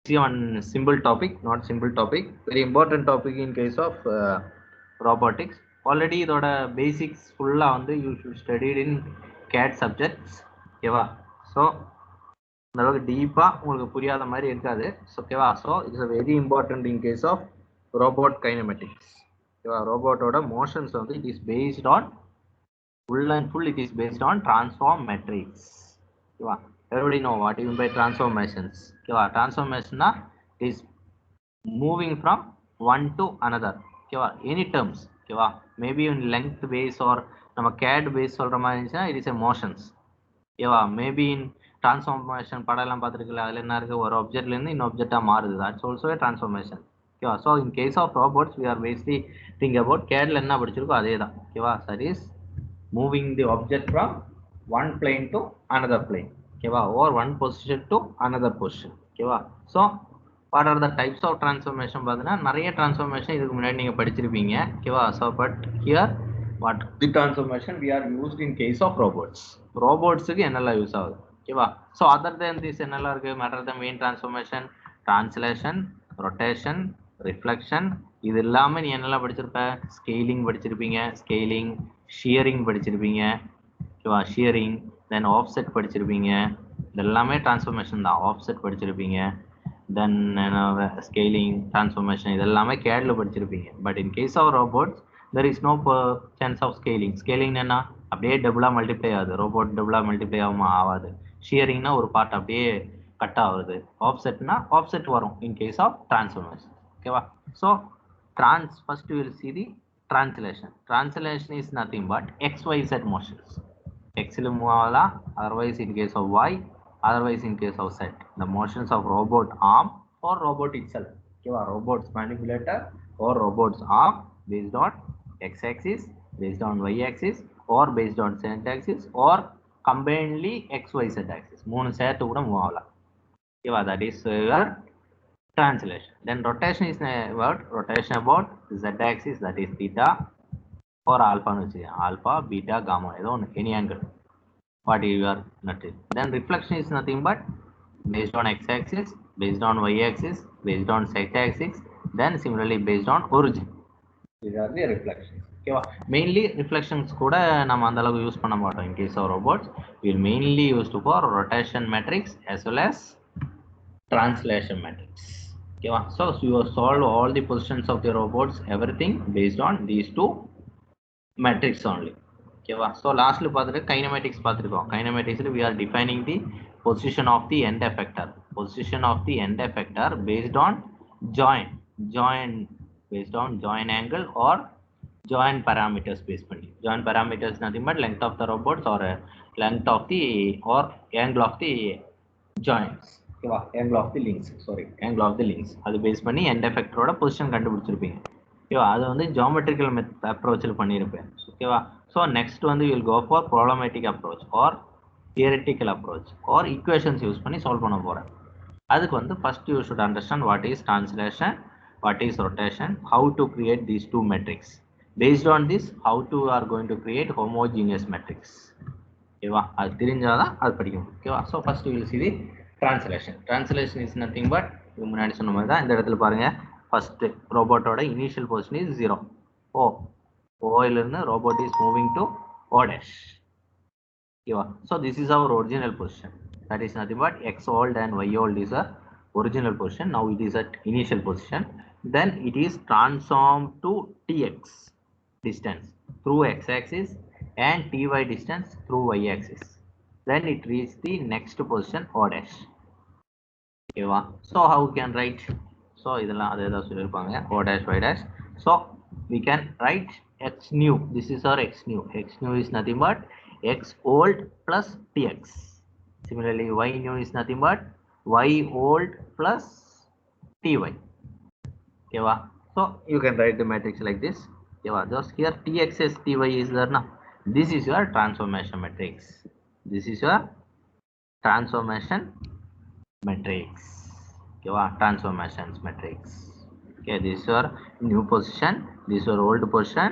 See one simple topic, not simple topic, very important topic in case of robotics. Already இதோட basics full வந்து you should study in CAD subjects. ஓகேவா? So இந்த அளவுக்கு டீப்பா உங்களுக்கு புரியாத மாதிரி இருக்காது. ஓகேவா? So it's very important in case of robot kinematics. ஓகேவா? ரோபோட்டோட மோஷன்ஸ் வந்து it is based on full and full it is based on transform metrics. Okay, everybody know what you mean by transformations. Okay, transformation is moving from one to another. Okay, any terms. Okay, maybe in length base or நம்ம CAD base சொல்ற மாதிரி இருந்துச்சுன்னா it is a motions. Okay, maybe in transformation படம் எல்லாம் பார்த்துருக்கல, அதில் என்ன இருக்கு, ஒரு ஆப்ஜெக்ட்ல இருந்து இன்னொரு ஆப்ஜெக்டா மாறுது. That's also a transformation. Okay, so in case of robots we are basically think about CADல என்ன படிச்சிருக்கோ அதே தான். Okay, that is moving the object from one plane to another plane, okay, or one position to another position. Okay, so what are the types of transformation? பாத்தீங்கன்னா நிறைய transformation இதுக்கு முன்னாடி நீங்க படிச்சிருப்பீங்க. Okay, so but here what the transformation we are used in case of robots. Robots க்கு என்னெல்லாம் use ஆகுது? Okay, so other than this என்னெல்லாம் இருக்கு? Matter the main transformation, translation, rotation, reflection. இது இல்லாம நீ என்னெல்லாம் படிச்சிருப்ப? ஸ்கேலிங் படிச்சிருப்பீங்க, ஸ்கேலிங், ஷியரிங் படிச்சிருப்பீங்க, ஓகேவா, ஷியரிங், தென் ஆஃப்செட் படிச்சிருப்பீங்க. இது எல்லாமே டிரான்ஸ்ஃபர்மேஷன் தான். ஆஃப்செட் படிச்சிருப்பீங்க, தென் ஸ்கேலிங், டிரான்ஸ்ஃபர்மேஷன், இது எல்லாமே கேட்ல படிச்சிருப்பீங்க. But in case of robots there is no chance of scaling. Scaling என்ன, அப்படியே டபுளா மல்டிப்ளை ஆகுது. ரோபோட் டபுளா மல்டிப்ளை ஆகாது. ஷியரிங்னா ஒரு பார்ட் அப்படியே கட் ஆகுது. ஆஃப்செட்னா ஆஃப்செட் வரும் இன் கேஸ் ஆஃப் டிரான்ஸ்ஃபர்மேஷன். ஓகேவா? So first we will see the translation. Translation is nothing but xyz motions. X will move avala, otherwise in case of y, otherwise in case of z. The motions of robot arm or robot itself. Okay, robot's manipulator or robot's arm based on x-axis, based on y-axis, or based on z-axis, or combinedly xyz axis. மூணு சேர்த்து கூட move ஆகலாம். Okay, that is your translation. Then rotation is about rotation about z-axis, that is theta or alpha, alpha, beta, gamma, any angle. What you are noted. Then reflection is nothing but based on x-axis, based on y-axis, based on z-axis, then similarly based on origin. These are the reflections. Okay, mainly reflections கூட நம்ம அந்த அளவுக்கு use பண்ண மாட்டோம். In case of robots we will mainly used for rotation metrics as well as translation metrics. Okay, so you solve all the positions of the robots, everything based on these two metrics only. Okay, so lastly பார்த்துட்டு kinematics பார்த்துருக்கோம். Kinematics we are defining the position of the end effector. Position of the end effector based on join based on join angle or join parameters based பண்ணி. Join parameters nothing but length of the robots or length of the or angle of the joints. ஓகேவா, angle of the links, angle of the links அது base பண்ணி end effector position கண்டுபிடிச்சிருப்பீங்க. ஓகேவா, அது வந்து geometrical அப்ரோச்சில் பண்ணியிருப்பேன். ஓகேவா, ஸோ நெக்ஸ்ட் வந்து will go for problematic approach or theoretical approach or equations use பண்ணி சால்வ் பண்ண போகிறேன். அதுக்கு வந்து first you should understand what is translation, what is rotation, how to create these two matrix. Based on this how to are going to create homogeneous matrix. ஓகேவா, அது தெரிஞ்சாதான் அது படிக்கும். ஓகேவா, so first will see the translation. Translation is nothing but முன்னாடி சொன்ன மாதிரி தான். இந்த இடத்துல பாருங்க, ஃபர்ஸ்ட் ரோபோட்டோட இனிஷியல் பொசிஷன் இஸ் 0. ஓல இருந்து robot is moving to O dash. ஓகேவா, so this is our original position. That is nothing but x old and y old is a original position. Now it is at initial position. Then it is transformed to tx distance through x-axis and ty distance through y-axis. Then it reaches the next position O dash. Okay, so how we can write? So இதெல்லாம் அதே தான் சொல்லிருப்பாங்க, O dash y dash. So we can write x new. This is our x new. X new is nothing but x old plus tx. Similarly y new is nothing but y old plus ty. Okay, so you can write the matrix like this. Okay, just here tx is ty is there now. This is your transformation matrix. This is your transformation matrix. Okay, transformations matrix. Okay, this is your new position, this is your old position.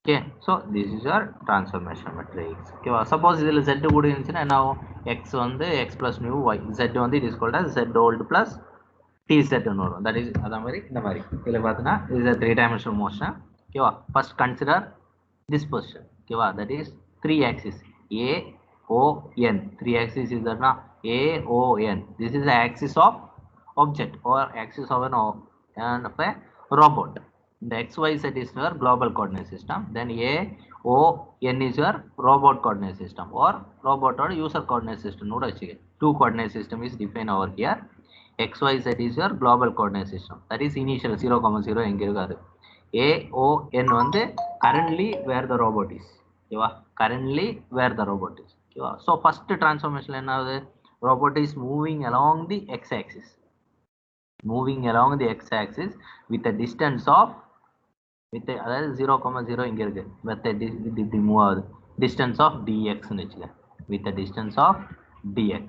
Okay, so this is your transformation matrix. Okay, suppose இதில் z கூட இருந்துச்சுன்னா என்ன ஆகும்? x வந்து x plus new y, z வந்து it is called as z old plus tz ன்னு வரும். that is அதே மாதிரி இந்த மாதிரி இதுல பார்த்தீங்கன்னா this is a 3-dimensional motion. ஓகேவா? first consider this position. ஓகேவா? that is 3 axis a o n. 3 axis is that na a o n. this is the axis of object or axis of an and of a robot. The xyz is your global coordinate system. Then a o n is your robot coordinate system or robot or user coordinate system. நோட வச்சுக்க. Two coordinate system is defined over here. xyz is your global coordinate system. That is initial 0,0 எங்க இருக்காது. a o n வந்து currently where the robot is. ஓகேவா? currently where the robot is. ஓகேவா? so first transformation என்ன ஆகுது? robot is moving along the x axis. moving along the x axis with a distance of with a, அதாவது 0,0 இங்க இருக்கு. with a இப்படி move ஆகுது. distance of dx ன்னு வச்சுக்க. with a distance of dx.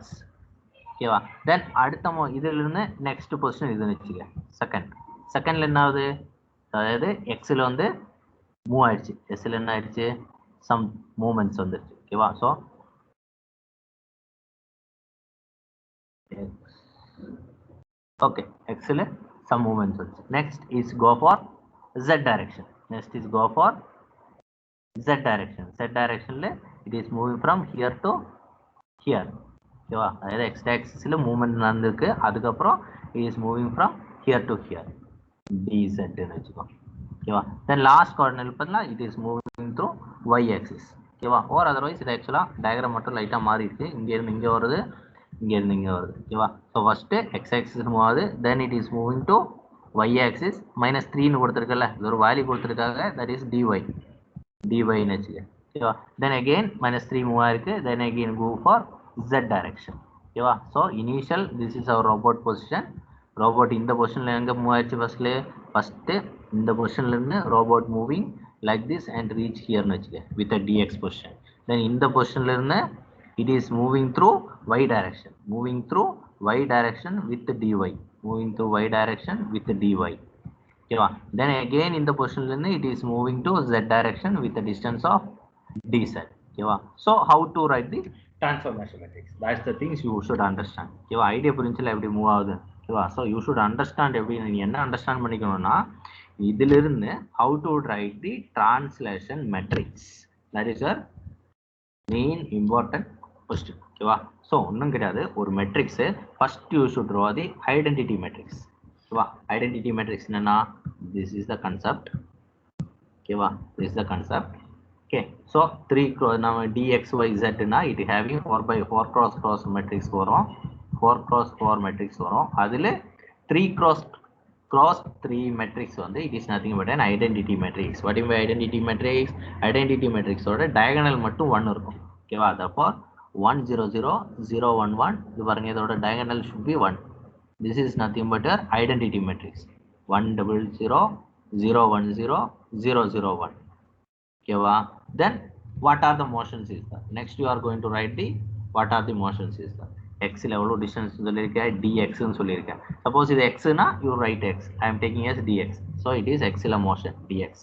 ஓகேவா? தென் அடுத்த இதுல இருந்து நெக்ஸ்ட் பொசிஷன் இதுன்னு வச்சுக்க. செகண்ட்ல என்ன ஆகுது? அதாவது எக்ஸ்ல வந்து மூவ் ஆயிடுச்சு. எஸ்ல என்ன ஆயிடுச்சு? சம் மூவ்மெண்ட்ஸ் வந்துருச்சு. ஓகேவா? ஸோ ஓகே எக்ஸ்ல சம் மூவ்மெண்ட்ஸ் வந்துச்சு. Next is go for z direction. Next is go for z direction. Z directionல it is moving from here to here. ஓகேவா? அதாவது x axisல மூவ்மெண்ட் நடந்திருக்கு. அதுக்கப்புறம் it is moving from here to here. dz ன்னு வச்சுக்கோ. ஓகேவா? then last coordinate பார்த்தா it is moving through y axis. ஓகேவா? or otherwise இது ஆக்சுவலா டயகிராம் மட்டும் லைட்டா மாறி இருக்கு. இங்க இருந்து இங்க வருது, இங்க இருந்து இங்க வருது. ஓகேவா? so first x axis move ஆகுது, then it is moving to y axis -3 ன்னு கொடுத்திருக்கல, இது ஒரு வேல்யூ கொடுத்திருக்காங்க, that is dy ன்னு வச்சுக்க. ஓகேவா? then again -3 மூவ் ஆயிருக்கு, then again go for z direction. ஓகேவா? so initial this is our robot position. robot இந்த பொசிஷன்ல எங்க மூவ் ஆயிடுச்சு? ஃபர்ஸ்ட் இந்த பொசிஷன்ல இருந்து robot moving like this and reach here ன்னு வச்சுக்க with a dx position. then இந்த பொசிஷன்ல இருந்து it is moving through y direction, moving through y direction with dy, moving through y direction with dy. ஓகேவா? then again இந்த பொசிஷன்ல இருந்து it is moving to z direction with a distance of dz. ஓகேவா? so how to write the transformation matrix? that's the things you should understand. ஓகேவா? Idea புரிஞ்சல எப்படி move ஆகுது? ஓகேவா? so you should understand எப்படி நீ என்ன அண்டர்ஸ்டாண்ட் பண்ணிக்கணும்னா இதிலிருந்து how to write the translation matrix. that is your main important question. ஓகேவா? so ஒண்ணும் கிடையாது, ஒரு matrix first you should draw the identity matrix. ஓகேவா? identity matrix என்னன்னா this is the concept. ஓகேவா? this is the concept. okay so 3 நம்ம dx y z னா it having 4 cross cross matrix வரும், 4 cross 4 matrix வரும். அதுல 3 cross 3 matrix வந்து it is nothing but an identity matrix. what is identity matrix? identity matrix ஓட diagonal மட்டும் 1 இருக்கும். ஓகேவா? therefore 1 0 0 0 1 1 இது பாருங்க, இதோட diagonal should be 1. this is nothing but your identity matrix. 1 0 0 0 1 0 0 0 1. ஓகேவா? then what are the motions is that? next you are going to write the what are the motions is that? x ல எவ்வளவு distance சொல்லிருக்கேன், dx ன்னு சொல்லிருக்கேன். suppose இது x னா you write x, I am taking as dx, so it is x ல motion dx.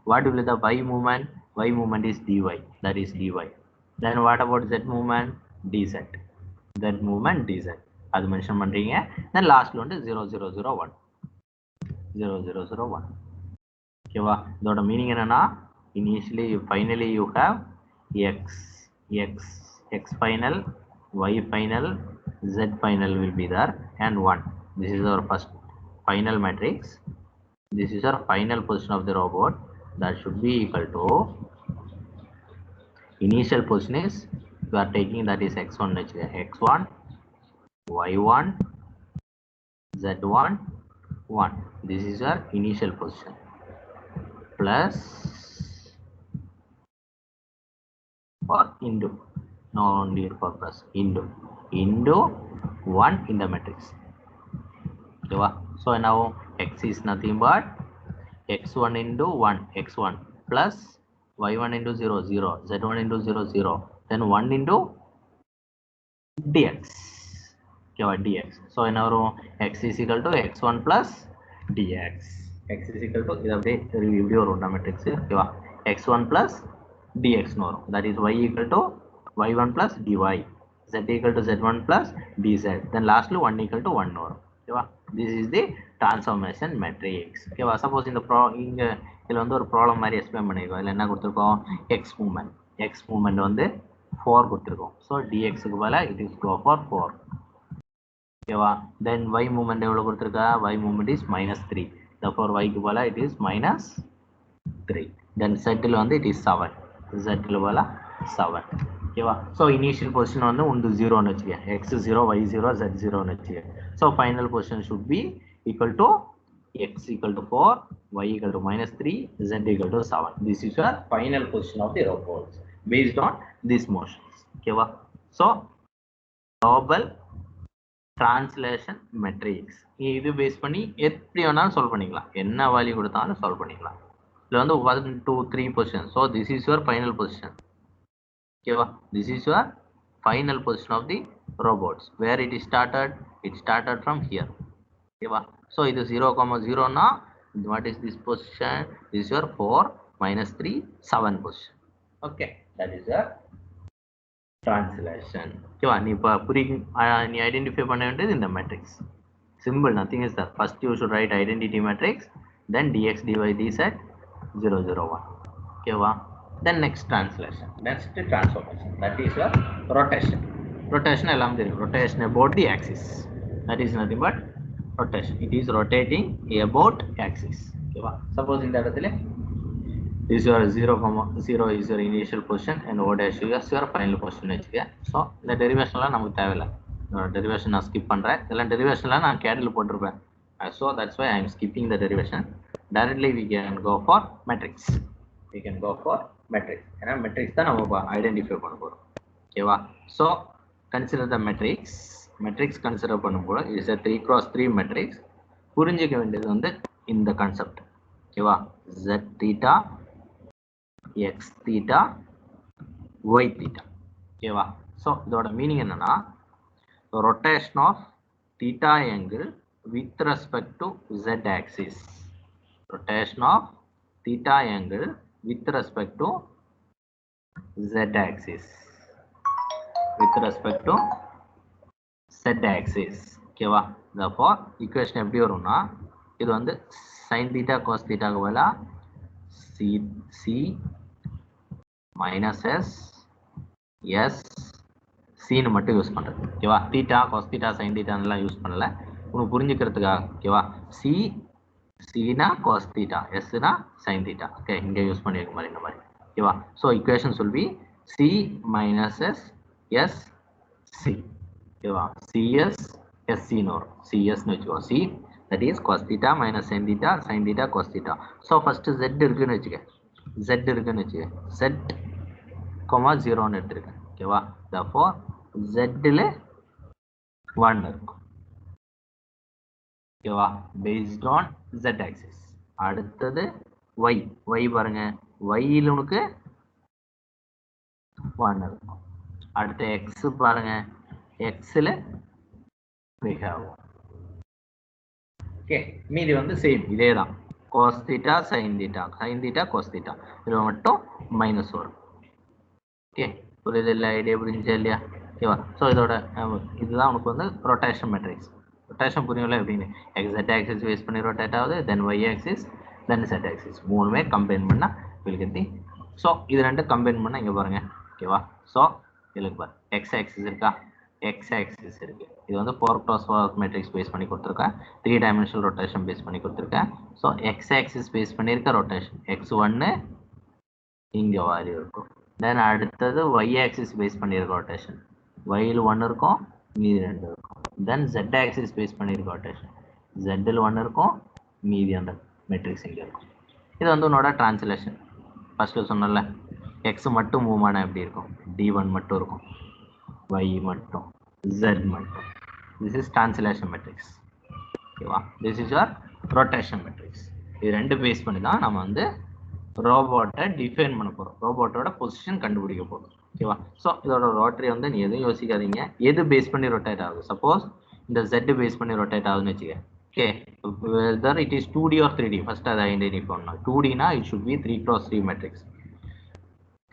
what will be the y movement? y movement is dy, that is dy. then what about z movement? dz, z movement dz அது mention பண்றீங்க. then last வந்து 0 0 0 1 0 0 0 1. ஓகேவா? இதோட meaning என்னன்னா initially finally you have x final, y final, z final will be there and 1. this is our first final matrix. this is our final position of the robot, that should be equal to initial position is you are taking, that is x1 x1 y1 z1 1. this is our initial position plus or into, no need for plus, into 1 in the matrix. Okay, so now x is nothing but x1 into 1 x1 plus y1 into 0 0 z1 into 0 0 then 1 into dx. Okay, dx. so now x is equal to x1 plus dx. x is equal to இது அப்படியே இப்படி ஒரு matrix. ஓகேவா? x1 plus dx ன்னு வரும். that is y equal to y1 plus dy, z equal to z1 plus dz, then lastly 1 equal to 1 வரும். ஓகேவா? this is the transformation matrix. ஓகேவா? சப்போஸ் இந்த இங்க இதுல வந்து ஒரு ப்ராப்ளம் மாதிரி எக்ஸ்பிளைன் பண்ணிருக்கோம். இதுல என்ன கொடுத்துருக்கோம்? எக்ஸ் மூமெண்ட் வந்து 4 கொடுத்துருக்கோம். ஸோ dxக்கு பதிலா it is go for 4. ஓகேவா? தென் y மூமெண்ட் எவ்வளவு கொடுத்துருக்கா? y moment is -3. therefore y க்கு பதிலா it is -3. தென் z ல வந்து it is 7. z ல பதிலா 7. ஓகேவா? ஸோ இனிஷியல் பொசிஷன் வந்து உண்டு 0ன்னு வச்சுக்க, x 0 y 0 z 0ன்னு வச்சுக்க. So final position should be equal to x equal to 4, y equal to -3, z equal to 7. This is your final position of the robots based on these motions. ஓகேவா? So global translation matrix இது base பண்ணி எப்படி வேணாலும் solve பண்ணிக்கலாம், என்ன value கொடுத்தாலும் solve பண்ணிக்கலாம். இதுல வந்து 1 2 3 position. So this is your final position. ஓகேவா? This is your final position of the robots. Where it is started? It started from here. ஓகேவா? ஸோ இது 0, 0னா what is this position? This is your 4 -3 7 position. Okay, that is your translation. ஓகேவா? நீ இப்போ நீ identify பண்ண வேண்டியது இந்த matrix. Simple, nothing is that. First you should right identity matrix, then dx dy dz 0 0 1. ஓகேவா? then next translation, next transformation, that is your rotation. Rotation எல்லாம் தெரியும். rotation about the axis, that is nothing but rotation. It is rotating about axis. ஓகேவா? suppose இந்த இடத்துல is your 0, 0 is your initial position and o dash is your final position வச்சுக்க. So இந்த டெரிவேஷன்லாம் நமக்கு தேவையில்லை. Derivation நான் ஸ்கிப் பண்ணுறேன். இதெல்லாம் டெரிவேஷன்லாம் நான் கேடில் போட்டிருப்பேன். So that's why I am skipping the derivation. Directly we can go for matrix. we can go for matrix. ஏன்னா மேட்ரிக்ஸ் தான் நம்ம ஐடென்டிஃபை பண்ண போகிறோம். ஓகேவா? So consider the matrix. Matrix consider பண்ணும்போது இட்ஸ் a 3x3 மேட்ரிக்ஸ். புரிஞ்சிக்க வேண்டியது வந்து இந்த கான்செப்ட். ஓகேவா? z theta x theta y theta. ஓகேவா? ஸோ இதோட மீனிங் என்னன்னா rotation of theta angle with respect to z axis. rotation of theta angle with respect to z axis. with respect to z axis. ஓகேவா? therefore equation எப்படி வரும்னா இது வந்து sin theta cos theta க்கு பதிலா c minus s s c ன்னு மட்டும் use பண்றது. ஓகேவா? theta cos theta sin theta எல்லாம் யூஸ் பண்ணல, உங்களுக்கு புரிஞ்சுக்கிறதுக்காக. ஓகேவா? c னா cos theta, s னா sin theta. ஓகே, இங்க யூஸ் பண்ணிருக்க மாதிரி இந்த மாதிரி. ஓகேவா? So equations will be c minus s s c. ஓகேவா? cs sc ன்னு வரும். cs ன்னு வச்சுக்கோ. c that is cos theta minus sin theta cos theta. So first z இருக்குன்னு வச்சுக்க, z இருக்குன்னு வச்சுக்க, z 0ன்னு எடுத்துருக்கேன். ஓகேவா? therefore z ல 1 இருக்கும். ஓகேவா? based on z axis. அடுத்தது y பாருங்க, y ல உனக்கு 1 இருக்கும். அடுத்து x பாருங்க, x ல we have. ஓகே, மீதி வந்து சேம் இதே தான். cos theta sin theta cos theta. இதுல மட்டும் மைனஸ் வரும். ஓகே, புரியுது இல்லை? ஐடியா புரிஞ்சா இல்லையா? ஓகேவா? ஸோ இதோட இதுதான் உனக்கு வந்து ரொட்டேஷன் மேட்ரிக்ஸ். ரொட்டேஷன் புரியும்ல எப்படின்னு? z ஆக்சிஸ் பேஸ் பண்ணி ரொட்டேட் ஆகுது, தென் y ஆக்சிஸ், தென் z ஆக்சிஸ். மூணுமே கம்பைன் பண்ணா விழுகத்தி. ஸோ இது ரெண்டும் கம்பைன் பண்ணா இங்க பாருங்க. ஓகேவா? ஸோ இதுக்கு பாரு, x ஆக்சிஸ் இருக்கா, x ஆக்சிஸ் இருக்கு. இது வந்து 4x4 மேட்ரிக்ஸ் பேஸ் பண்ணி கொடுத்துருக்கேன், 3 டைமென்ஷனல் ரொட்டேஷன் பேஸ் பண்ணி கொடுத்துருக்கேன். ஸோ x ஆக்சிஸ் பேஸ் பண்ணியிருக்க ரொட்டேஷன் x1 இங்க வேல்யூ இருக்கும். தென் அடுத்தது y ஆக்சிஸ் பேஸ் பண்ணியிருக்க ரொட்டேஷன் y ல 1 இருக்கும், மீதி 2 இருக்கும். தென் z ஆக்சிஸ் பேஸ் பண்ணியிருக்க ரொட்டேஷன் z ல 1 இருக்கும், மீதி அந்த மேட்ரிக்ஸ் இங்க இருக்கும். இது வந்து உன்னோட டிரான்ஸ்லேஷன். ஃபர்ஸ்ட் சொன்னல x மட்டும் மூவ் ஆனா எப்படி இருக்கும், d1 மட்டும் இருக்கும், y மட்டும், z மட்டும். this is translation matrix. ஓகேவா? this is your rotation matrix. இது ரெண்டு பேஸ் பண்ணி தான் நம்ம வந்து ரோபோட்டை டிஃபைன் பண்ண போறோம், ரோபோட்டோட பொசிஷன் கண்டுபிடிக்க போறோம். ஓகேவா? ஸோ இதோட ரோட்டரி வந்து நீ எதுவும் யோசிக்காதீங்க, எது பேஸ் பண்ணி ரொட்டேட் ஆகுது. சப்போஸ் இந்த z பேஸ் பண்ணி ரொட்டேட் ஆகுதுன்னு வச்சுக்க. Okay, whether it is 2D or 3D, first அதை ஐடென்டிஃபை பண்ணணும். 2D னா it should be 3x3 matrix.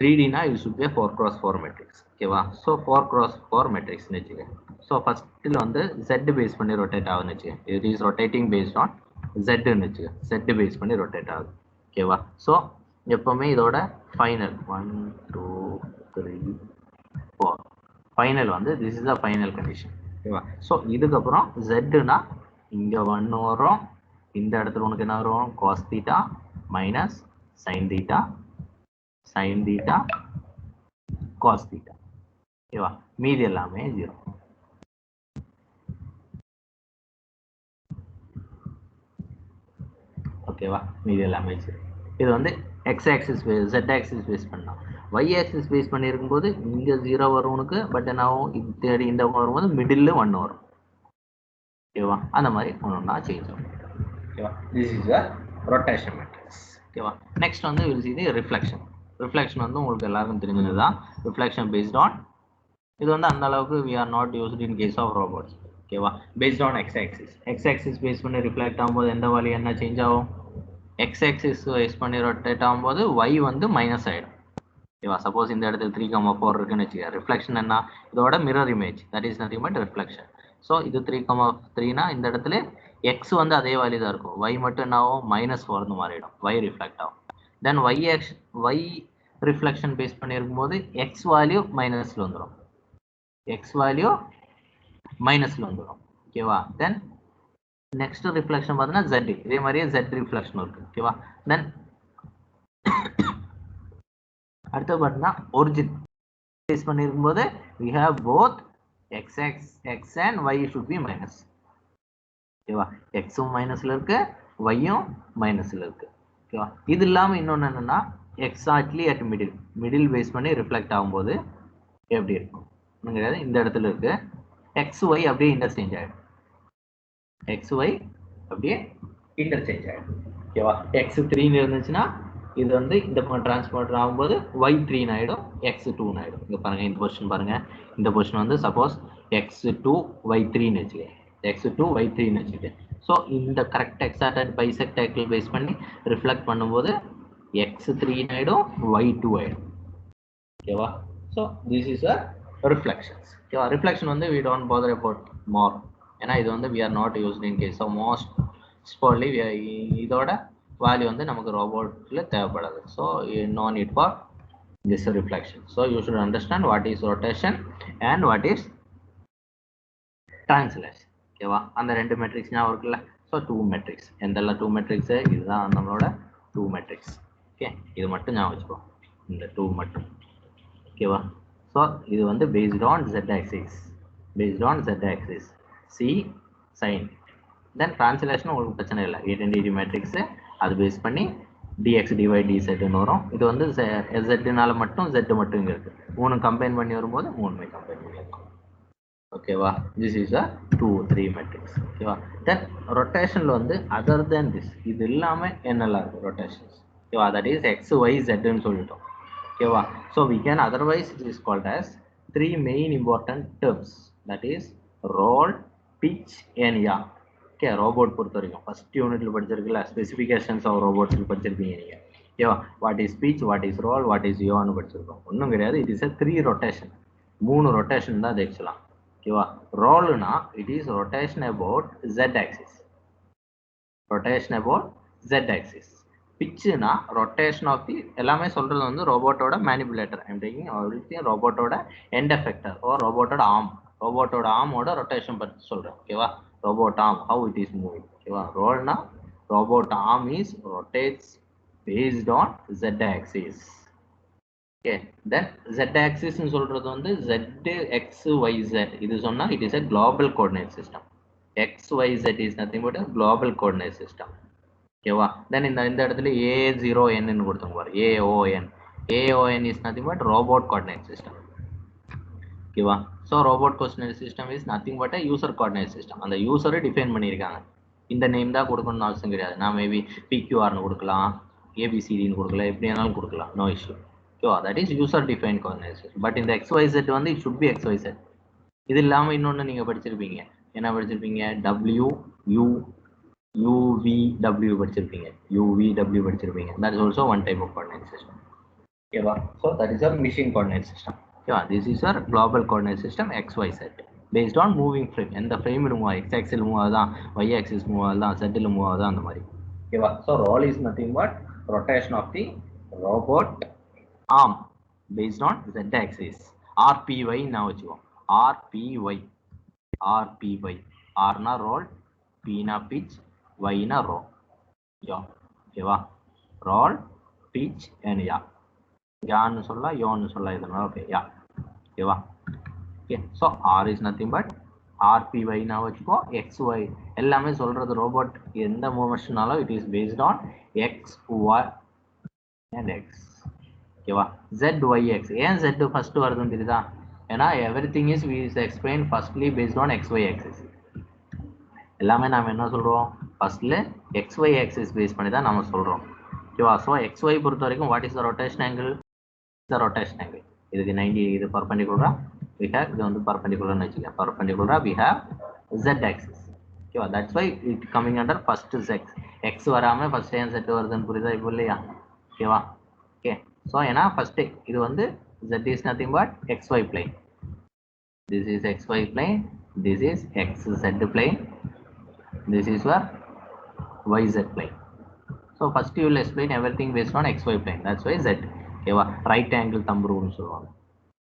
3D na it should be a 4 cross 4 matrix. ஓகேவா? ஸோ 4 cross 4 matrixனு வச்சுக்க. ஸோ ஃபர்ஸ்ட்டில் வந்து Z பேஸ் பண்ணி ரொட்டேட் ஆகுதுன்னு வச்சுக்க. It is rotating based on Zன்னு வச்சுக்க. Z பேஸ் பண்ணி ரொட்டேட் ஆகுது. ஓகேவா? ஸோ எப்பவுமே இதோட ஃபைனல் 1 2 3 4 ஃபைனல் வந்து this is the final condition. ஓகேவா? ஸோ இதுக்கப்புறம் Zனா இங்கே 1 வரும், இந்த இடத்துல உனக்கு என்ன வரும்? cos theta minus sin theta sin theta cos theta. ஓகேவா? மீதி எல்லாமே 0. ஓகேவா? மீதி எல்லாமே 0. இது வந்து x axis z axis base பண்ணா. y ஆக்சிஸ் பேஸ் பண்ணி இருக்கும்போது இங்க 0 வரும் உனக்கு, பட் என்ன ஆகும்? இது தேடி இந்த வரும்போது மிடில் 1 வரும். ஓகேவா? அந்த மாதிரி ஒண்ணா சேஞ்ச் ஆகும். ஓகேவா? This is a rotation matrix. ஓகேவா? நெக்ஸ்ட் வந்து will see the reflection. Reflection வந்து உங்களுக்கு எல்லாருக்கும் தெரிஞ்சதுதான். ரிஃப்ளெக்ஷன் பேஸ்ட் ஆன் இது வந்து அந்த அளவுக்கு we are not used in case of robots. ஓகேவா? Based on x axis. x axis பேஸ் பண்ணி ரிஃப்ளெக்ட் ஆகும்போது எந்த வேல்யூ என்ன சேஞ்ச் ஆகும்? x axis பேஸ் பண்ணி ரொட்டேட் ஆகும்போது y வந்து மைனஸ் ஆயிடும். ஓகேவா? சப்போஸ் இந்த இடத்துல 3,4 இருக்குன்னு வச்சுக்க. ரிஃப்ளெக்ஷன் என்ன? இதோட mirror image, that is nothing but reflection. So இது 3,3னா இந்த இடத்துல x வந்து அதே வேல்யூ தான் இருக்கும், y மட்டும் என்ன ஆகும்? -4ன்னு மாறிடும், y ரிஃப்ளெக்ட் ஆகும். தென் y ரிஃப்ளெக்ஷன் பேஸ் பண்ணி இருக்கும்போது x வேல்யூ மைனஸ்ல வந்துடும், x வேல்யூ மைனஸ்ல வந்துடும். ஓகேவா? தென் நெக்ஸ்ட் ரிஃப்ளெக்ஷன் பார்த்தீங்கன்னா z, இதே மாதிரியே z ரிஃப்ளெக்ஷன் இருக்கு. ஓகேவா? தென் அடுத்து பார்த்தீங்கன்னா ஒரிஜின் பேஸ் பண்ணி இருக்கும்போது we have both x and y should be minus. ஓகேவா? xும் மைனஸ்ல இருக்கு, yும் மைனஸ்ல இருக்கு. ஓகேவா? இது இல்லாம இன்னொன்னு என்னன்னா எக்ஸாக்ட்லி அட் மிடில் பேஸ் பண்ணி ரிஃப்ளெக்ட் ஆகும்போது எப்படி இருக்கும்? இந்த இடத்துல இருக்கு, xy அப்படியே இன்டர்சேஞ்ச் ஆயிடும், xy அப்படியே இன்டர்சேஞ்ச் ஆயிடும். ஓகேவா? x3 இருந்துச்சுன்னா இது வந்து இந்த பக்கம் டிரான்ஸ்ஃபார்ம் ஆகும்போது y3 ஆயிடும், x2 ஆயிடும். இங்க பாருங்க, இந்த பொசிஷன் பாருங்க, இந்த பொசிஷன் வந்து சப்போஸ் x2 y3 வச்சுக்க, x2 y3 வச்சுக்க. ஸோ இந்த கரெக்ட் எக்ஸாக்ட் பைசெக்டாக்கிள் பேஸ் பண்ணி ரிஃப்ளெக்ட் பண்ணும்போது x3 ஆயிடும், y2 ஆயிடும். ஓகேவா? So this is a reflections. ஓகேவா? ரிஃப்ளெக்ஷன் வந்து we don't bother about more, ஏன்னா இது வந்து we are not used in case of most ஸ்பாட்லி இதோட வேல்யூ வந்து நமக்கு ரோபோட்ல தேவைப்படாது. So no need for this reflection. So you should understand what is rotation and what is translation. ஓகேவா? அந்த ரெண்டு மெட்ரிக்ஸ் ஞாபகம் இருக்குல்ல? So 2 matrix. எந்தெல்லாம் 2 மெட்ரிக்ஸ்? இதுதான் நம்மளோட 2 மெட்ரிக்ஸ். ஓகே, இது மட்டும் ஞாபகம் வச்சுக்கோ, இந்த 2 மட்டும். ஓகேவா? ஸோ இது வந்து based on z axis, based on z axis c sin. Then translation உங்களுக்கு பிரச்சனை இல்லை, ஐடென்டிட்டி மேட்ரிக்ஸ் அது பேஸ் பண்ணி dx dy dzன்னு வரும். இது வந்து zனால மட்டும் z மட்டும் இங்கே இருக்கு, 3 கம்பைன் பண்ணி வரும்போது 3மே கம்பைன் பண்ணி இருக்கும். ஓகேவா? This is a 2 3 matrix. ஓகேவா? தென் ரொட்டேஷன்ல வந்து அதர் தேன் திஸ் இது இல்லாமல் என்னெல்லாம் இருக்கு ரொட்டேஷன்ஸ்? ஓகேவா? தட் இஸ் x y zன்னு சொல்லிட்டோம். ஓகேவா? So we can otherwise it is called as 3 main important terms, that is roll, pitch and yaw. Okay, robot பொறுத்த வரைக்கும் ஃபர்ஸ்ட் யூனிட்ல படிச்சிருக்கல, ஸ்பெசிஃபிகேஷன்ஸ் ஆஃப் ரோபோட்ஸ் படிச்சிருப்பீங்க நீங்க. ஓகேவா? What is pitch, what is roll, what is yawன்னு படிச்சிருக்கோம். ஒன்றும் கிடையாது, it is a 3 rotation, 3 rotation தான் அது ஆக்சுவலா. ஓகேவா? ரோல்னா it is rotation about z axis, rotation about z axis. பிச்சுனா ரொட்டேஷன் ஆஃப் தி, எல்லாமே சொல்றது வந்து ரோபோட்டோட மேனிபுலேட்டர், ஐம் டேக்கிங் எவ்ரிதிங் ரோபோட்டோட எண்ட் எஃபெக்டர் ஓர் ரோபோட்டோட ஆர்ம், ரோபோட்டோட ஆர்மோட ரொட்டேஷன் பற்றி சொல்றேன். ஓகேவா? Robot arm how it is moving. ஓகேவா? ரோல்னா robot arm is rotates based on z axis. Okay, then z axis சொல்றது வந்து z x y z, இது சொன்னா it is a global coordinate system. x y z is nothing but a global coordinate system. ஓகேவா? தென் இந்த இடத்துல A0n ன்னு கொடுத்தோம் பாரு, AON is nothing but robot coordinate system. ஓகேவா? So robot coordinate system is nothing but a user coordinate system. அந்த யூசரை define பண்ணியிருக்காங்க, இந்த நேம் தான் கொடுக்கணும்னு அவசியம் கிடையாது. நான் மேபி PQRன்னு கொடுக்கலாம், ABCDன்னு கொடுக்கலாம், எப்படி வேணாலும் கொடுக்கலாம், நோ இஷ்யூ. ஓகேவா? That is user define coordinate system. But இந்த XYZ வந்து இட் ஷுட் பி XYZ. இது இல்லாமல் இன்னொன்று நீங்கள் படிச்சிருப்பீங்க, என்ன படிச்சிருப்பீங்க? UVW படிச்சிருப்பீங்க, UVW படிச்சிருப்பீங்க. That is also one type of coordinate system. ஓகேவா? So that is a machine coordinate system. ஓகேவா? this is your global coordinate system XYZ based on moving frame. எந்த frame மூவ் ஆகுது, x axis மூவ் ஆகுதான், y axis move ஆகுதான், z move ஆகுதான், அந்த மாதிரி. ஓகேவா? So roll is nothing but rotation of the robot arm based on z axis. RPY நான் வச்சுக்கோம். RPY RPY R na roll, P na pitch, Y na roll. Yeah. ஓகேவா? roll, pitch and yaw. யான்னு சொல்லலாம், யோன்னு சொல்லலாம், இதனால okay yeah. ஓகேவா? Okay. So R is nothing but RPY நான் வச்சுக்கோ. XY எல்லாமே சொல்றது ரோபோட் எந்த மூவ்மெண்ட்னாலும் it is based on X, Y and X. ஓகேவா? Z, Y, X. ஏன் Z ஃபர்ஸ்ட் வருதுன்னு தெரியுதா? ஏன்னா everything is we explain firstly based on XY axis. எல்லாமே நாம என்ன சொல்றோம், ஃபர்ஸ்ட்ல XY axis பேஸ் பண்ணி தான் நாம சொல்றோம். ஓகேவா? ஸோ XY பொறுத்த வரைக்கும் what is the rotation angle? the rotation angle. இதுக்கு 90 இது perpendicular, we have இது வந்து perpendicular னு வெச்சுக்க. perpendicular we have z axis. ஓகேவா? that's why it coming under first z. x வராம first ஏன் z வருதுன்னு புரியுதா இப்போ இல்லையா? ஓகேவா? ஓகே. ஸோ ஏன்னா ஃபர்ஸ்ட் இது வந்து z is nothing but xy plane. this is xy plane, this is xz plane, this is your yz plane. So first you will explain everything based on xy plane. That's why z. ஓகேவா? Right angle தம்பு ரூல்னு சொல்லுவாங்க.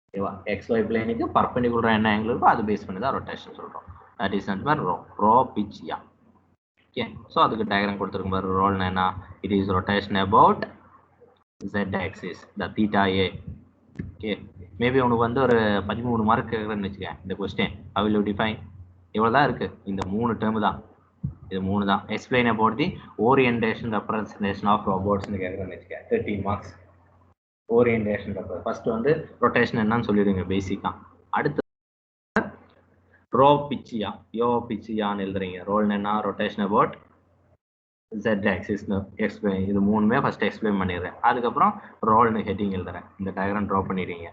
ஓகேவா? XY பிளேனுக்கு பர்பெண்டிகுலரா என்ன angle இருக்கோ அது base பண்ணி தான் rotation சொல்றோம். That is not roll pitch yaw. Okay. So அதுக்கு டயக்ராம் கொடுத்துருக்கும் பாரு. ரோல்னா என்ன? It is rotation about z axis, the theta a. Okay. Maybe உனக்கு வந்து ஒரு 13 மார்க் கேட்குறேன்னு வச்சுக்கேன் இந்த question. how will you define? இவ்வளோ தான் இருக்கு, இந்த 3 டேர்ம் தான், இது 3 தான். Explain about the orientation representation of ரோபோட்ஸ்னு கேட்குறேன்னு வச்சுக்கேன். 13 மார்க்ஸ். ஓரியன்டேஷன் ஃபர்ஸ்ட் வந்து ரொட்டேஷன் என்னன்னு சொல்லிடுங்க பேசிக்கா. அடுத்து ரோ பிச்சியா, யோ பிச்சியான்னு எழுதுறீங்க. ரோல் என்ன? ரொட்டேஷன் அபவுட் z ஆக்சிஸ்னு எக்ஸ்பிளைன். இது மூணுமே ஃபர்ஸ்ட் எக்ஸ்பிளைன் பண்ணிடுறேன். அதுக்கப்புறம் ரோல்னு ஹெட்டிங் எழுதுறேன். இந்த டயக்ராம் ட்ரா பண்ணிடுறீங்க.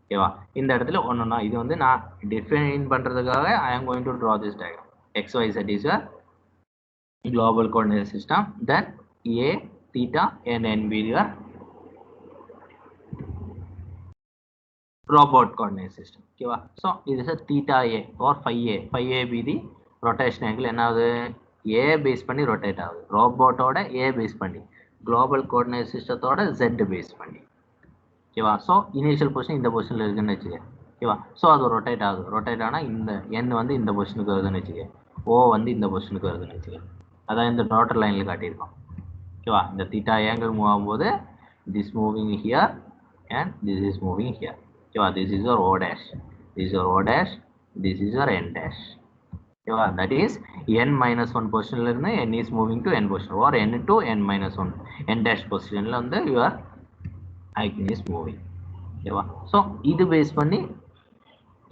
ஓகேவா? இந்த இடத்துல ஒன்றுனா இது வந்து நான் டிஃபைன் பண்ணுறதுக்காக I am going to draw this diagram. XYZ is a global coordinate system. Then A, theta and N be your robot coordinate system. ஓகேவா? ஸோ இது is theta A or phi A. Phi A be the rotation angle. என்ன ஆகுது? A base பண்ணி rotate ஆகுது. ரோபோட்டோட A base பண்ணி, global coordinate சிஸ்டத்தோட Z base பண்ணி. ஓகேவா? So initial position இந்த பொசிஷனில் இருக்குன்னு வச்சுக்க. ஓகேவா? ஸோ அது ரொட்டேட் ஆகுது. ரொட்டேட் ஆனால் இந்த N வந்து இந்த பொசிஷனுக்கு வருதுன்னு வச்சுக்க. O வந்து இந்த பொசிஷனுக்கு வருதுன்னு வச்சுக்க. அதான் இந்த டாட்டர் லைனில் காட்டியிருக்கோம். ஓகேவா? இந்த theta angle மூவ் ஆகும்போது this moving here and this is moving here. Okay, this is your O dash, this is your O dash, this is your N dash. Okay, that is N minus 1 position N is moving to N position, or N to N minus 1 N dash position your icon is moving. Okay, so this base பண்ணி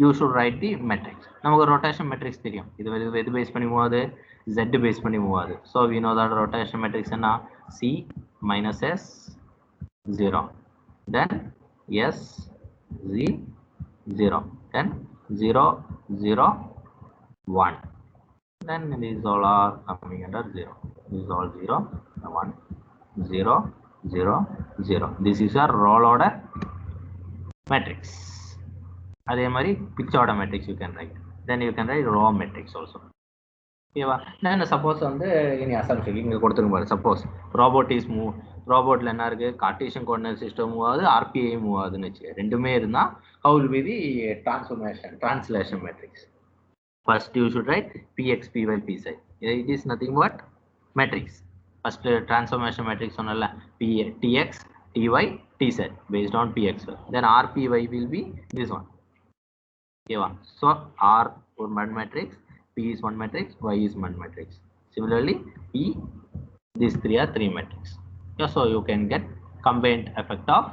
you should write the matrix. நமக்கு rotation matrix தெரியும். இது base பண்ணி move ஆகுது, Z base பண்ணி move ஆகுது. So we know that rotation matrix என்ன? C minus S 0, then S Z 0, then 0 0 1, then these all are coming under 0. This is all 0 1 0 0 0. This is your roll order matrix. அதே மாதிரி pitch order matrix you can write. Then you can write row matrix also. ஓகேவா? நான் suppose வந்து இனி assumption இங்கே கொடுத்துருங்க பாரு. Suppose robot is move, ரோபோட்டில் என்ன இருக்குது? கார்ட்டீசியன் கோஆர்டினேட் சிஸ்டம் மூவ் ஆகுது, RPI மூவ் ஆகுதுன்னு வச்சுக்க. ரெண்டுமே இருந்தால் how will be the translation matrix? First you should write Px, Py, Pz. It is nothing but matrix. First transformation matrix சொன்னல, Tx, Ty, Tz based on Px. Then RPy will be this one. Okay, so R one matrix, P is one matrix, Y is one matrix. Similarly, P, these three are three matrix. Yeah, so you can get combined effect of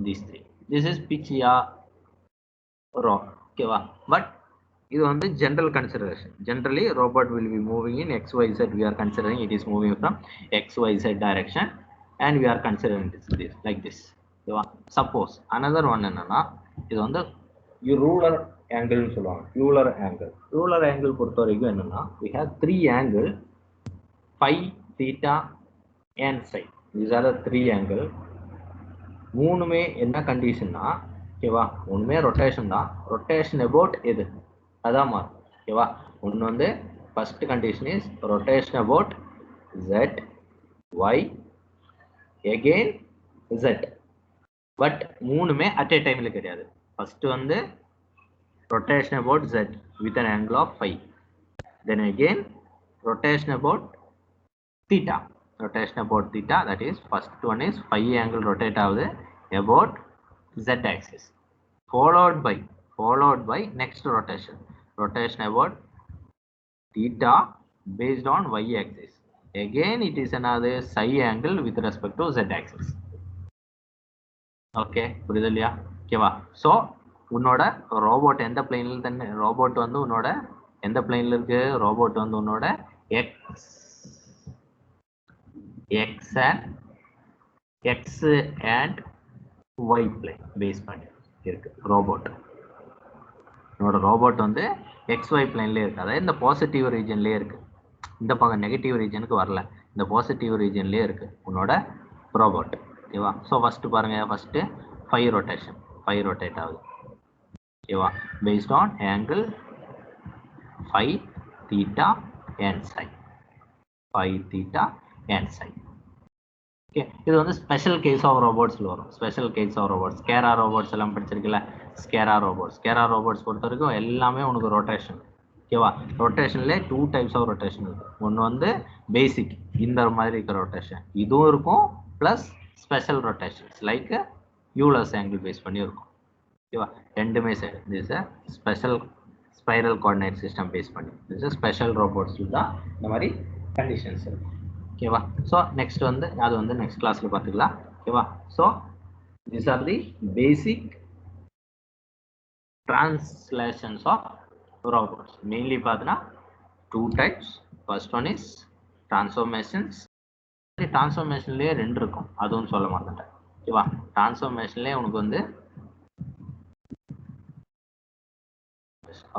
these three. This is pitch ya row. Okay, but this is the general consideration. Generally, robot will be moving in XYZ. We are considering it is moving from XYZ direction, and we are considering this like this. Okay, suppose another one is on the ruler angle. Ruler angle. Ruler angle we have three angles: phi, theta, and psi. These are the three angles. மூணுமே என்ன கண்டிஷன்னா ஓகேவா, மூணுமே rotation தான். Rotation about எது அதான் மாறும். ஓகேவா, ஒன்று வந்து first condition is rotation about z y again z. But மூணுமே அட் ஏ டைம்ல கிடையாது. ஃபர்ஸ்ட் வந்து rotation about z with an angle of phi, then again rotation about theta, rotation about theta, that is first one is phi angle rotate ஆகுது about z axis, followed by next rotation about theta based on y axis, again it is another psi angle with respect to z axis. Okay, புரியுது இல்லையா? ஓகேவா, so உன்னோட robot எந்த பிளேனில் தானே robot வந்து உன்னோட எந்த பிளேனில் இருக்கு? ரோபோட் வந்து உன்னோட x and y plane base பண்ணி இருக்கு ரோபோட். உன்னோட ரோபோட் வந்து எக்ஸ் ஒய் பிளேன்லேயே இருக்கு, அதாவது இந்த பாசிட்டிவ் ரீஜன்லேயே இருக்கு. இந்த பக்கம் நெகட்டிவ் ரீஜனுக்கு வரல, இந்த பாசிட்டிவ் ரீஜன்லேயே இருக்கு உன்னோட ரோபோட். ஓகேவா, ஸோ ஃபர்ஸ்ட் பாருங்க, ஃபர்ஸ்ட் phi ரொட்டேட் ஆகுது. ஓகேவா, based on angle phi theta and psi, phi theta and psi. Okay, இது வந்து ஸ்பெஷல் கேஸ் ஆஃப் ரோபோட்ஸ்ல வரும். Special case of robots, SCARA robots எல்லாம் படிச்சிருக்கல. ஸ்கேரா ரோபோட்ஸ் பொறுத்த வரைக்கும் எல்லாமே உனக்கு ரொட்டேஷன். ஓகேவா, ரொட்டேஷன்ல 2 டைப்ஸ் ஆஃப் ரொட்டேஷன் இருக்கு. ஒன்று வந்து பேசிக் இந்த மாதிரி இருக்கிற ரொட்டேஷன், இதுவும் இருக்கும், plus special rotations like Euler's angle base பண்ணி இருக்கும். ஓகேவா, ரெண்டுமே side this special spiral coordinate system base பண்ணி திஸ் ஸ்பெஷல் ரோபோட்ஸ் தான் இந்த மாதிரி கண்டிஷன்ஸ் இருக்கும். ஓகேவா, ஸோ நெக்ஸ்ட் வந்து அது வந்து நெக்ஸ்ட் கிளாஸ்ல பார்த்துக்கலாம். ஓகேவா, so these are the basic translations of robots. Mainly பார்த்தீங்கன்னா 2 types. First one is transformations. டிரான்ஸ்ஃபர்மேஷன்லேயே 2 இருக்கும், அதுவும் சொல்ல மாட்டேன். ஓகேவா, டிரான்ஸ்ஃபர்மேஷன்லேயே உனக்கு வந்து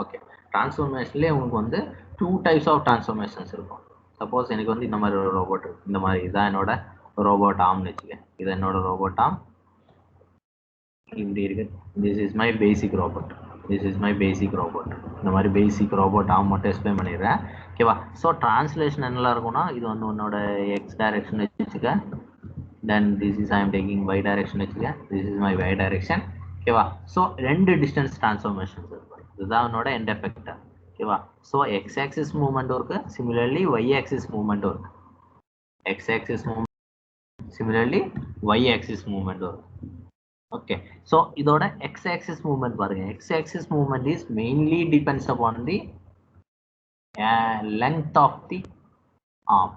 ஓகே, டிரான்ஸ்ஃபர்மேஷன்லேயே உங்களுக்கு வந்து 2 டைப்ஸ் ஆஃப் டிரான்ஸ்ஃபர்மேஷன்ஸ் இருக்கும். சப்போஸ் எனக்கு வந்து இந்த மாதிரி ஒரு ரோபோட் இருக்கு, இந்த மாதிரி இதான் என்னோட ரோபோட் ஆர்ம்னு வச்சுக்க, இது என்னோட ரோபோட் ஆர்ம் இப்படி இருக்கு. This is my basic robot, இந்த மாதிரி பேசிக் ரோபோட் ஆர்ம் மட்டும் எக்ஸ்பிளைன் பண்ணிடுறேன். ஓகேவா, ஸோ டிரான்ஸ்லேஷன் என்னெல்லாம் இருக்கும்னா, இது வந்து உன்னோட எக்ஸ் டைரக்ஷன் வச்சுக்க, then this is I am taking y direction வச்சுக்க, this is my y direction. ஓகேவா, ஸோ 2 டிஸ்டன்ஸ் டிரான்ஸ்ஃபர்மேஷன்ஸ் இருக்கும். இதுதான் உன்னோட எண்ட் எஃபெக்டர். ஓகேவா, ஸோ எக்ஸ் ஆக்சிஸ் மூவ்மெண்ட்டும் இருக்கு, சிமிலர்லி ஒய் ஆக்சிஸ் மூவ்மெண்ட்டும் இருக்கு. X axis movement similarly y axis மூவ்மெண்ட்டும் இருக்கு. ஓகே, ஸோ இதோட எக்ஸ் ஆக்சிஸ் மூவ்மெண்ட் பாருங்க. X axis movement is mainly depends upon the length of the arm.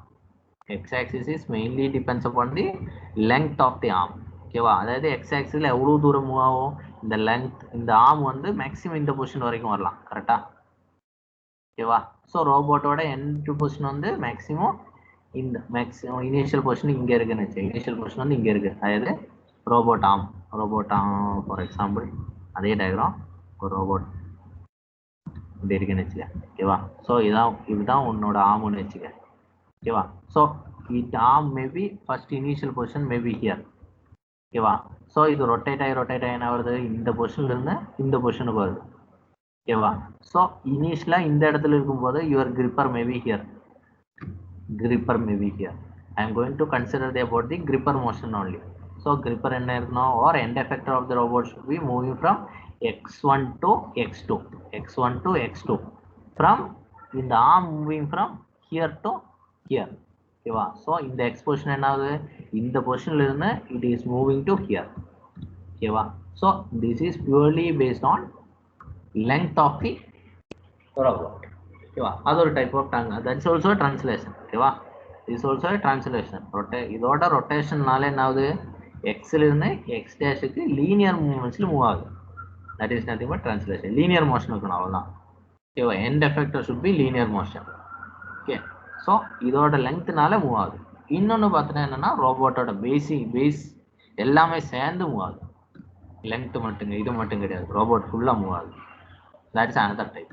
X axis is mainly depends upon the length of the arm. ஓகேவா, அதாவது X ஆக்சிஸ்ல எவ்வளவு தூரம் move ஆகும், இந்த லெங்த், இந்த arm வந்து மேக்ஸிமம் இந்த பொசிஷன் வரைக்கும் வரலாம். கரெக்டா? ஓகேவா, ஸோ ரோபோட்டோட எண்ட் பொசிஷன் வந்து மேக்ஸிமம் இந்த மேக்ஸிமம் இனிஷியல் பொசிஷன் இங்கே இருக்குன்னு வச்சு, இனிஷியல் பொசிஷன் வந்து இங்கே இருக்கு. அதாவது ரோபோட் ஆர்ம் ஃபார் எக்ஸாம்பிள் அதே டயக்ராம், ஒரு ரோபோட் இப்படி இருக்குன்னு வச்சுக்க. ஓகேவா, ஸோ இதுதான் உன்னோட ஆர்ம்னு வச்சுக்க. ஓகேவா, so it arm maybe first initial position maybe here. ஓகேவா, ஸோ இது ரொட்டேட் ஆகி என்ன வருது, இந்த பொசிஷன்ல இருந்து இந்த பொசிஷனுக்கு வருது. ஓகேவா, ஸோ இனிஷியலா இந்த இடத்துல இருக்கும்போது your gripper may be here. I am going to consider about the gripper motion only. So gripper என்ன இருக்கணும், or end effector of the robot should be moving from x1 to x2 from in the arm moving from here to here. ஓகேவா, so இந்த x position என்ன ஆகுது, இந்த பொசிஷன்ல இருந்து it is moving to here. ஓகேவா, so this is purely based on length of the robot. ஓகேவா, அது ஒரு type of that's also translation. ஓகேவா, இஸ் ஆல்சோ ட்ரான்ஸ்லேஷன். இதோட ரொட்டேஷன்னால என்ன ஆகுது, எக்ஸ்ல இருந்து எக்ஸ் டேஷுக்கு லீனியர் மூவ்மெண்ட்ஸ்ல மூவ் ஆகுது. That is nothing but translation. Linear motion இருக்கணும், அவ்வளோதான். ஓகேவா, end effector should be linear motion. Okay, so இதோட லெங்க்த்னால மூவ் ஆகுது. இன்னொன்று பார்த்தீங்கன்னா என்னன்னா, ரோபோட்டோட பேஸ் எல்லாமே சேர்ந்து மூவ் ஆகுது. லெங்க்த் மட்டும் இது மட்டும் கிடையாது, ரோபோட் ஃபுல்லாக மூவ் ஆகுது. that is another type.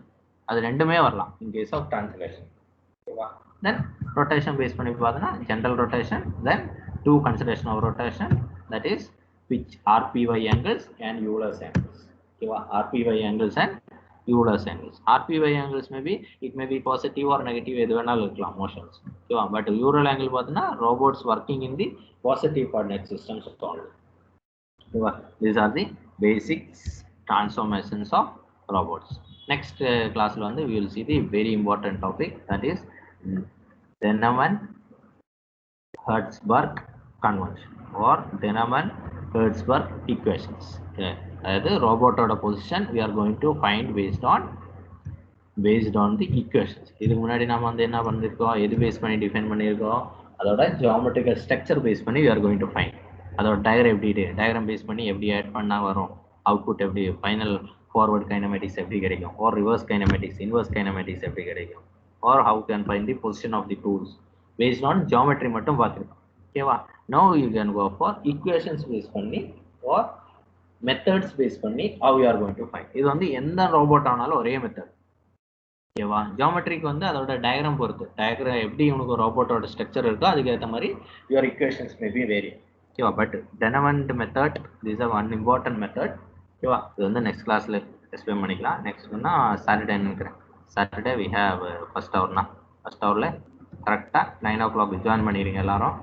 அது ரெண்டுமே வரலாம் in case of translation. ஓகேவா, then rotation பேஸ் பண்ணி பார்த்தீங்கன்னா general rotation, then 2 consideration of rotation, that is which RPY angles and Euler's angles. Okay, RPY angles and Euler's angles. RPY angles it may be positive or negative எது வேணாலும் இருக்கலாம் motions. Okay, but Euler angle பார்த்தீங்கன்னா robots working in the positive coordinate systems only. Okay, these are the basics transformations of robots. Next class we will see the very important topic, that is Denman-Hertzberg convention or Denman-Hertzberg equations. Okay, the robot position we are going to find based on the equations. இதுக்கு முன்னாடி நாம என்ன பண்ணிருக்கோம், எது base பண்ணி define பண்ணிருக்கோம், அதோட geometrical structure base பண்ணி we are going to find. அதோட டயக்ராம் பேஸ் பண்ணி எப்படி ஆட் பண்ணா வரும், அவுட்புட் எப்படி, ஃபைனல் ஃபார்வர்ட் கைனமேட்டிக்ஸ் எப்படி கிடைக்கும், or reverse kinematics, inverse kinematics எப்படி கிடைக்கும், or how can find the position of the tools based on geometry மட்டும் பார்த்திருக்கோம். ஓகேவா? now you can go for equations base பண்ணி or methods பேஸ் பண்ணி how you are going to find. இது எந்த robot ஆனாலும் ஒரே மெத்தட். ஓகேவா? ஜியோமெட்ரிக்கு அதோட டயக்ராம் பொறுத்து, டயக்ராம் எப்படி உனக்கு ரோபோட்டோட ஸ்ட்ரக்சர் இருக்கோ அதுக்கு ஏற்ற மாதிரி your equations may be vary. ஓகேவா? But Denman method this is one important method. ஓகேவா? இது நெக்ஸ்ட் கிளாஸ்ல எக்ஸ்பிளைன் பண்ணிக்கலாம். நெக்ஸ்ட்னா சாட்டர்டே நினைக்கிறேன். சாட்டர்டே we have ஃபர்ஸ்ட் ஹவர்னா ஃபர்ஸ்ட் ஹவர்ல கரெக்டாக 9 o'clock ஜாயின் பண்ணிடுங்க எல்லாரும்.